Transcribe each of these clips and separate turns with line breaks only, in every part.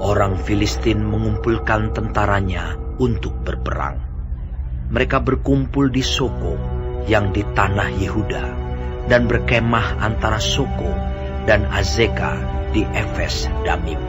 Orang Filistin mengumpulkan tentaranya untuk berperang. Mereka berkumpul di Soko yang di tanah Yehuda dan berkemah antara Soko dan Azeka di Efes Damim.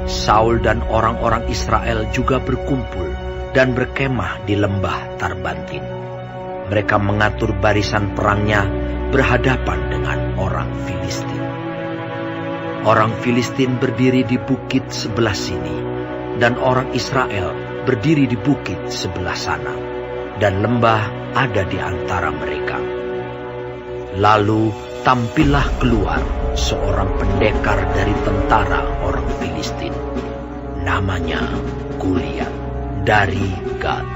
Saul dan orang-orang Israel juga berkumpul dan berkemah di lembah Tarbantin. Mereka mengatur barisan perangnya berhadapan dengan orang Filistin. Orang Filistin berdiri di bukit sebelah sini, dan orang Israel berdiri di bukit sebelah sana, dan lembah ada di antara mereka. Lalu tampillah keluar seorang pendekar dari tentara orang Filistin. Namanya Goliat dari Gad.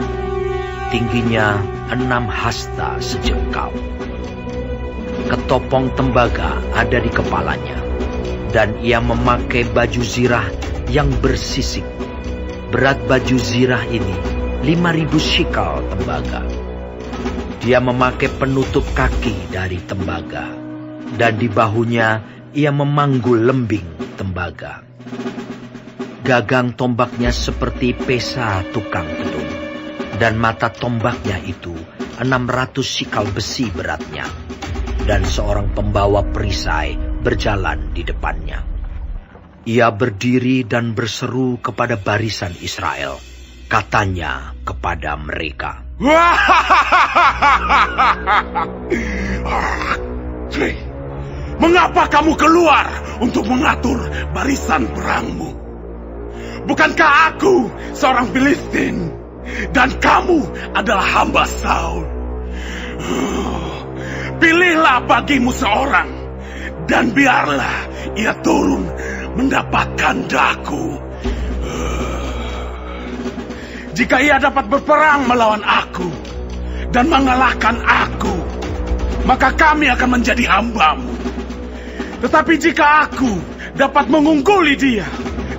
Tingginya 6 hasta sejengkal. Ketopong tembaga ada di kepalanya, dan ia memakai baju zirah yang bersisik. Berat baju zirah ini 5.000 shikal tembaga. Dia memakai penutup kaki dari tembaga, dan di bahunya ia memanggul lembing tembaga. Gagang tombaknya seperti pesa tukang pedung, dan mata tombaknya itu 600 shikal besi beratnya, dan seorang pembawa perisai berjalan di depannya. Ia berdiri dan berseru kepada barisan Israel. Katanya kepada mereka,
"Mengapa kamu keluar untuk mengatur barisan perangmu? Bukankah aku seorang Filistin, dan kamu adalah hamba Saul? Pilihlah bagimu seorang, dan biarlah ia turun mendapatkan daku. Jika ia dapat berperang melawan aku dan mengalahkan aku, maka kami akan menjadi hambamu. Tetapi jika aku dapat mengungguli dia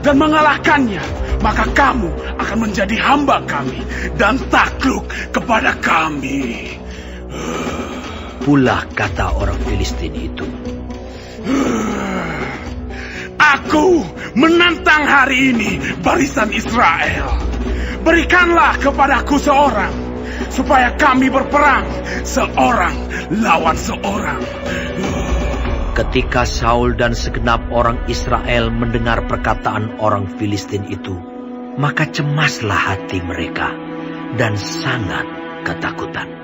dan mengalahkannya, maka kamu akan menjadi hamba kami dan takluk kepada kami."
Pula kata orang Filistin itu,
"Aku menantang hari ini barisan Israel. Berikanlah kepadaku seorang, supaya kami berperang seorang lawan seorang."
Ketika Saul dan segenap orang Israel mendengar perkataan orang Filistin itu, maka cemaslah hati mereka dan sangat ketakutan.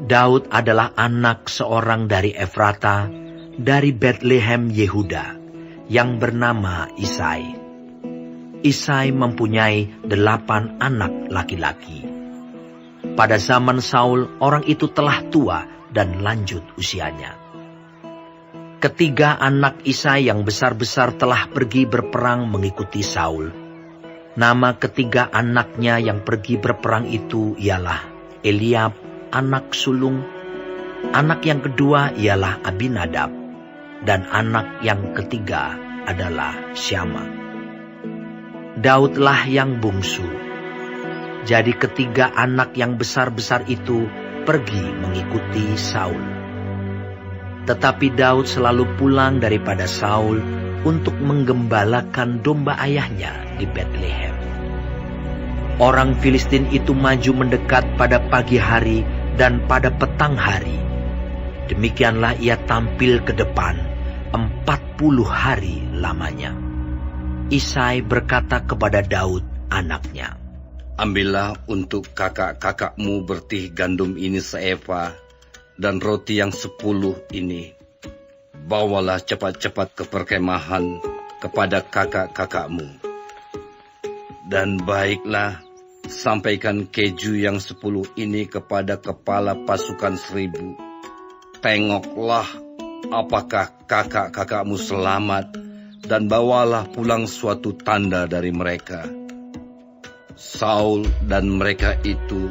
Daud adalah anak seorang dari Efrata, dari Betlehem Yehuda, yang bernama Isai. Isai mempunyai 8 anak laki-laki. Pada zaman Saul, orang itu telah tua dan lanjut usianya. Ketiga anak Isai yang besar-besar telah pergi berperang mengikuti Saul. Nama ketiga anaknya yang pergi berperang itu ialah Eliab, anak sulung. Anak yang kedua ialah Abinadab, dan anak yang ketiga adalah Syama. Daudlah yang bungsu. Jadi ketiga anak yang besar-besar itu pergi mengikuti Saul. Tetapi Daud selalu pulang daripada Saul untuk menggembalakan domba ayahnya di Betlehem. Orang Filistin itu maju mendekat pada pagi hari dan pada petang hari. Demikianlah ia tampil ke depan 40 hari lamanya. Isai berkata kepada Daud anaknya,
"Ambillah untuk kakak-kakakmu bertih gandum ini seeva, dan roti yang 10 ini. Bawalah cepat-cepat ke perkemahan kepada kakak-kakakmu. Dan baiklah, sampaikan keju yang 10 ini kepada kepala pasukan 1000. Tengoklah apakah kakak-kakakmu selamat, dan bawalah pulang suatu tanda dari mereka." Saul dan mereka itu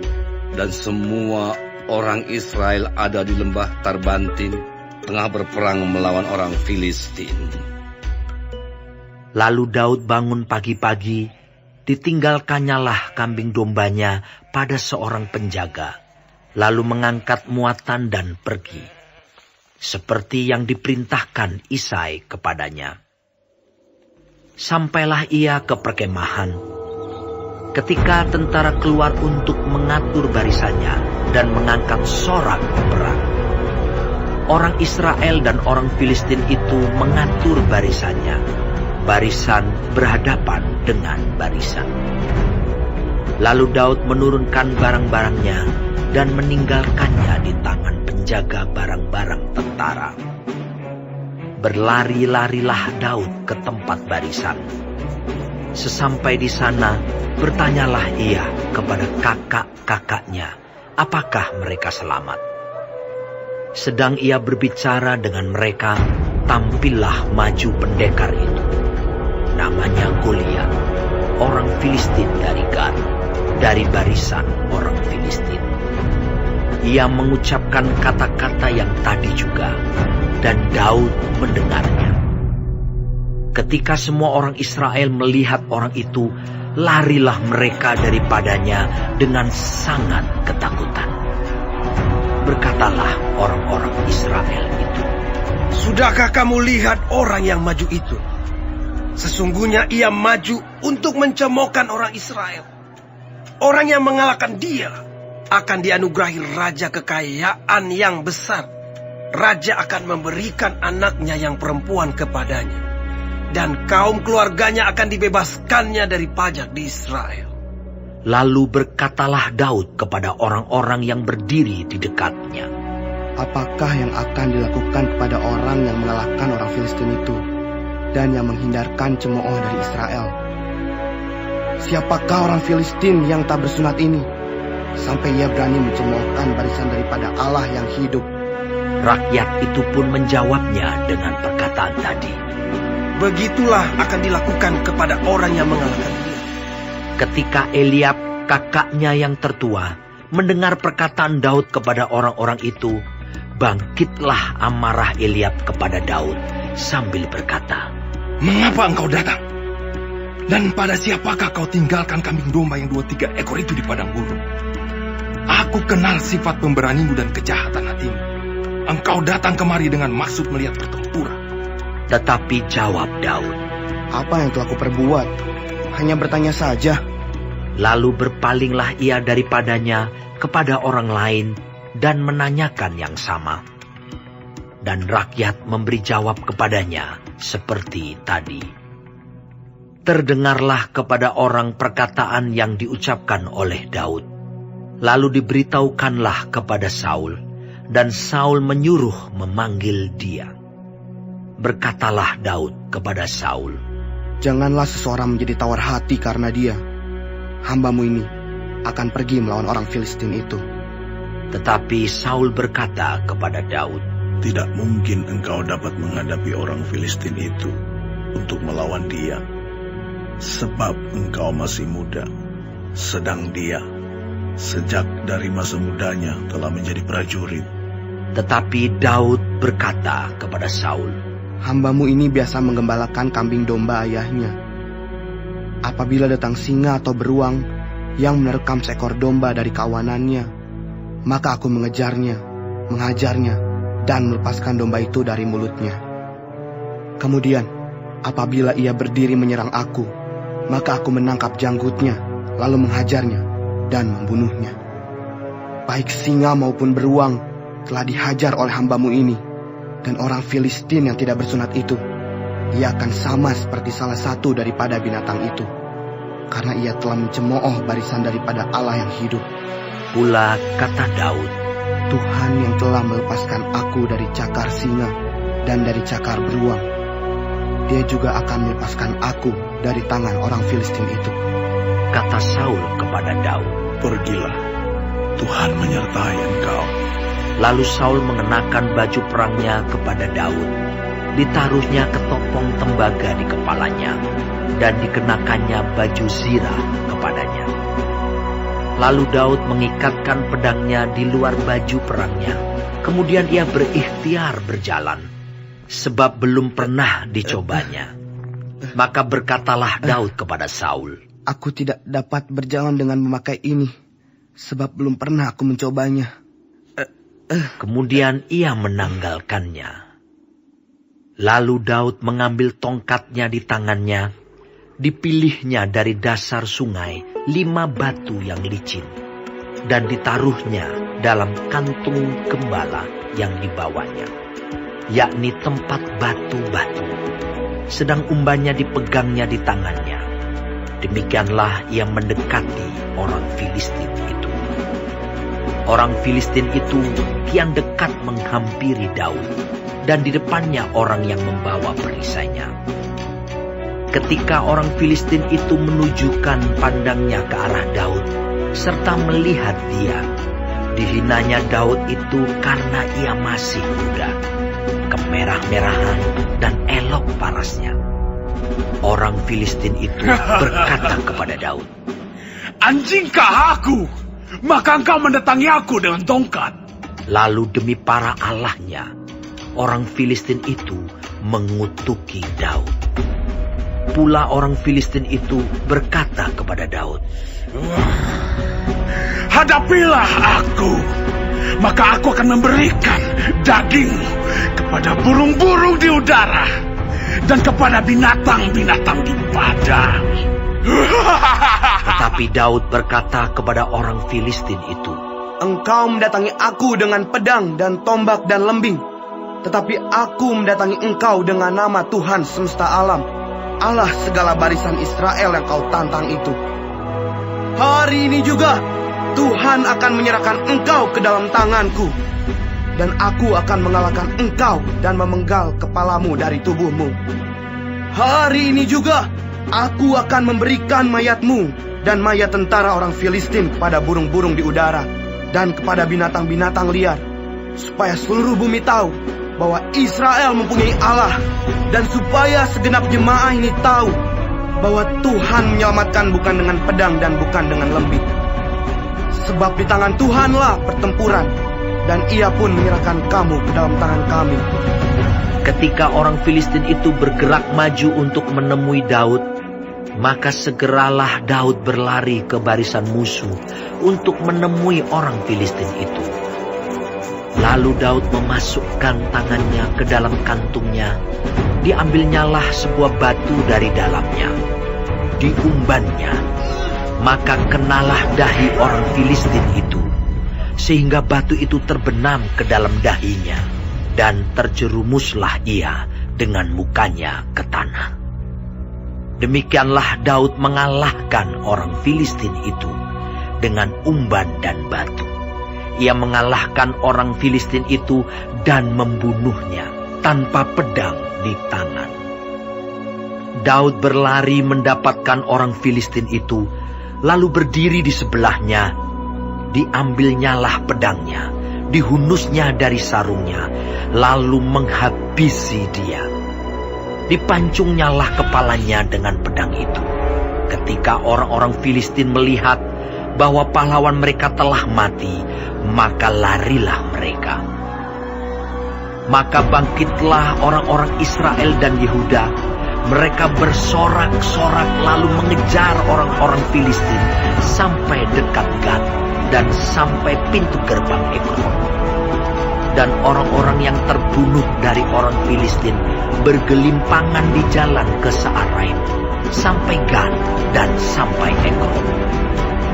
dan semua orang Israel ada di lembah Tarbantin, tengah berperang melawan orang Filistin.
Lalu Daud bangun pagi-pagi, ditinggalkannyalah kambing dombanya pada seorang penjaga, lalu mengangkat muatan dan pergi, seperti yang diperintahkan Isai kepadanya. Sampailah ia ke perkemahan. Ketika tentara keluar untuk mengatur barisannya dan mengangkat sorak perang, orang Israel dan orang Filistin itu mengatur barisannya. Barisan berhadapan dengan barisan. Lalu Daud menurunkan barang-barangnya dan meninggalkannya di tangan penjaga barang-barang tentara. Berlari-larilah Daud ke tempat barisan. Sesampai di sana, bertanyalah ia kepada kakak-kakaknya, apakah mereka selamat. Sedang ia berbicara dengan mereka, tampillah maju pendekar itu. Namanya Goliat, orang Filistin dari Gat, dari barisan orang Filistin. Ia mengucapkan kata-kata yang tadi juga, dan Daud mendengarnya. Ketika semua orang Israel melihat orang itu, larilah mereka daripadanya dengan sangat ketakutan. Berkatalah orang-orang Israel itu,
"Sudahkah kamu lihat orang yang maju itu? Sesungguhnya ia maju untuk mencemoohkan orang Israel. Orang yang mengalahkan dia akan dianugerahi raja kekayaan yang besar. Raja akan memberikan anaknya yang perempuan kepadanya, dan kaum keluarganya akan dibebaskannya dari pajak di Israel."
Lalu berkatalah Daud kepada orang-orang yang berdiri di dekatnya,
"Apakah yang akan dilakukan kepada orang yang mengalahkan orang Filistin itu dan yang menghindarkan cemooh dari Israel? Siapakah orang Filistin yang tak bersunat ini, sampai ia berani mencemoohkan barisan daripada Allah yang hidup?"
Rakyat itu pun menjawabnya dengan perkataan tadi,
"Begitulah akan dilakukan kepada orang yang mengalahkan dia."
Ketika Eliab, kakaknya yang tertua, mendengar perkataan Daud kepada orang-orang itu, bangkitlah amarah Eliab kepada Daud sambil berkata,
"Mengapa engkau datang? Dan pada siapakah kau tinggalkan kambing domba yang 2-3 ekor itu di padang gurun? Aku kenal sifat pemberanimu dan kejahatan hatimu. Engkau datang kemari dengan maksud melihat pertempuran."
Tetapi jawab Daud,
"Apa yang telah kuperbuat? Hanya bertanya saja."
Lalu berpalinglah ia daripadanya kepada orang lain dan menanyakan yang sama. Dan rakyat memberi jawab kepadanya seperti tadi. Terdengarlah kepada orang perkataan yang diucapkan oleh Daud. Lalu diberitahukanlah kepada Saul, dan Saul menyuruh memanggil dia. Berkatalah Daud kepada Saul,
"Janganlah seseorang menjadi tawar hati karena dia. Hambamu ini akan pergi melawan orang Filistin itu."
Tetapi Saul berkata kepada Daud,
Tidak mungkin engkau dapat menghadapi orang Filistin itu untuk melawan dia, sebab engkau masih muda, sedang dia sejak dari masa mudanya telah menjadi prajurit.
Tetapi Daud berkata kepada Saul,
"Hambamu ini biasa menggembalakan kambing domba ayahnya. Apabila datang singa atau beruang yang menerkam seekor domba dari kawanannya, maka aku mengejarnya, menghajarnya, dan melepaskan domba itu dari mulutnya. Kemudian, apabila ia berdiri menyerang aku, maka aku menangkap janggutnya, lalu menghajarnya dan membunuhnya. Baik singa maupun beruang telah dihajar oleh hambamu ini, dan orang Filistin yang tidak bersunat itu, ia akan sama seperti salah satu daripada binatang itu, karena ia telah mencemooh barisan daripada Allah yang hidup."
Pula kata Daud,
"Tuhan yang telah melepaskan aku dari cakar singa dan dari cakar beruang, Dia juga akan melepaskan aku dari tangan orang Filistin itu."
Kata Saul kepada Daud,
Pergilah, Tuhan menyertai engkau.
Lalu Saul mengenakan baju perangnya kepada Daud. Ditaruhnya ketopong tembaga di kepalanya, dan dikenakannya baju zirah kepadanya. Lalu Daud mengikatkan pedangnya di luar baju perangnya. Kemudian ia berikhtiar berjalan, sebab belum pernah dicobanya. Maka berkatalah Daud kepada Saul,
"Aku tidak dapat berjalan dengan memakai ini, sebab belum pernah aku mencobanya."
Kemudian ia menanggalkannya. Lalu Daud mengambil tongkatnya di tangannya dipilihnya dari dasar sungai 5 batu yang licin, dan ditaruhnya dalam kantung gembala yang dibawanya, yakni tempat batu-batu, sedang umbannya dipegangnya di tangannya. Demikianlah ia mendekati orang Filistin itu. Orang Filistin itu kian dekat menghampiri Daud, dan di depannya orang yang membawa perisainya. Ketika orang Filistin itu menunjukkan pandangnya ke arah Daud, serta melihat dia, dihinanya Daud itu karena ia masih muda, kemerah-merahan dan elok parasnya. Orang Filistin itu berkata kepada Daud,
"Anjingkah aku? Maka engkau mendatangi aku dengan tongkat."
Lalu demi para allahnya, orang Filistin itu mengutuki Daud. Pula orang Filistin itu berkata kepada Daud,
"Hadapilah aku, maka aku akan memberikan dagingmu kepada burung-burung di udara dan kepada binatang-binatang di padang."
Tetapi Daud berkata kepada orang Filistin itu,
Engkau mendatangi aku dengan pedang dan tombak dan lembing, tetapi aku mendatangi engkau dengan nama Tuhan semesta alam, Allah segala barisan Israel yang kau tantang itu. Hari ini juga Tuhan akan menyerahkan engkau ke dalam tanganku, dan aku akan mengalahkan engkau dan memenggal kepalamu dari tubuhmu. Hari ini juga aku akan memberikan mayatmu dan mayat tentara orang Filistin kepada burung-burung di udara dan kepada binatang-binatang liar, supaya seluruh bumi tahu bahwa Israel mempunyai Allah, dan supaya segenap jemaah ini tahu bahwa Tuhan menyelamatkan bukan dengan pedang dan bukan dengan lembing. Sebab di tangan Tuhanlah pertempuran, dan ia pun menyerahkan kamu ke dalam tangan kami.
ketika orang Filistin itu bergerak maju untuk menemui Daud, maka segeralah Daud berlari ke barisan musuh untuk menemui orang Filistin itu. Lalu Daud memasukkan tangannya ke dalam kantungnya, diambilnyalah sebuah batu dari dalamnya, diumbannya, maka kenalah dahi orang Filistin itu, sehingga batu itu terbenam ke dalam dahinya, dan terjerumuslah ia dengan mukanya ke tanah. Demikianlah Daud mengalahkan orang Filistin itu dengan umban dan batu. Ia mengalahkan orang Filistin itu dan membunuhnya tanpa pedang di tangan. Daud berlari mendapatkan orang Filistin itu, lalu berdiri di sebelahnya. Diambilnyalah pedangnya, dihunusnya dari sarungnya, lalu menghabisi dia. Dipancungnyalah kepalanya dengan pedang itu. Ketika orang-orang Filistin melihat bahwa pahlawan mereka telah mati, maka larilah mereka. Maka bangkitlah orang-orang Israel dan Yehuda. Mereka bersorak-sorak lalu mengejar orang-orang Filistin sampai dekat Gat dan sampai pintu gerbang Ekron. Dan orang-orang yang terbunuh dari orang Filistin bergelimpangan di jalan ke Saaraim, sampai Gat dan sampai Ekron.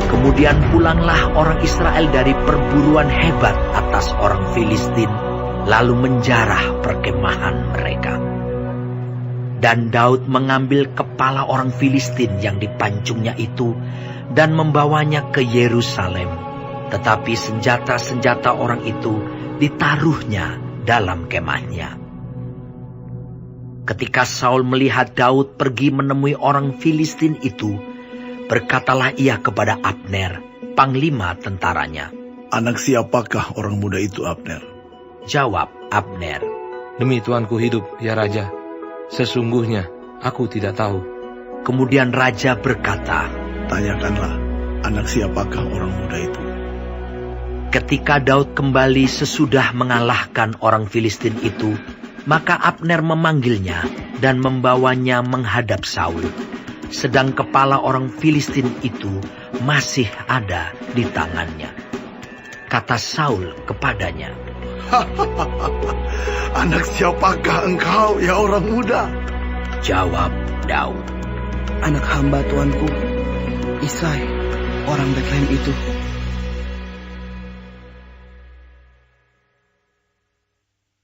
Kemudian pulanglah orang Israel dari perburuan hebat atas orang Filistin, lalu menjarah perkemahan mereka. Dan Daud mengambil kepala orang Filistin yang dipancungnya itu dan membawanya ke Yerusalem. Tetapi senjata-senjata orang itu ditaruhnya dalam kemahnya. Ketika Saul melihat Daud pergi menemui orang Filistin itu, berkatalah ia kepada Abner, panglima tentaranya.
Anak siapakah orang muda itu, Abner?
Jawab Abner,
Demi Tuanku hidup, ya Raja, sesungguhnya aku tidak tahu.
Kemudian Raja berkata,
Tanyakanlah, anak siapakah orang muda itu?
ketika Daud kembali sesudah mengalahkan orang Filistin itu, maka Abner memanggilnya dan membawanya menghadap Saul, sedang kepala orang Filistin itu masih ada di tangannya. Kata Saul kepadanya,
Anak siapakah engkau, ya orang muda?
Jawab Daud,
anak hamba tuanku, Isai, orang Betlehem itu.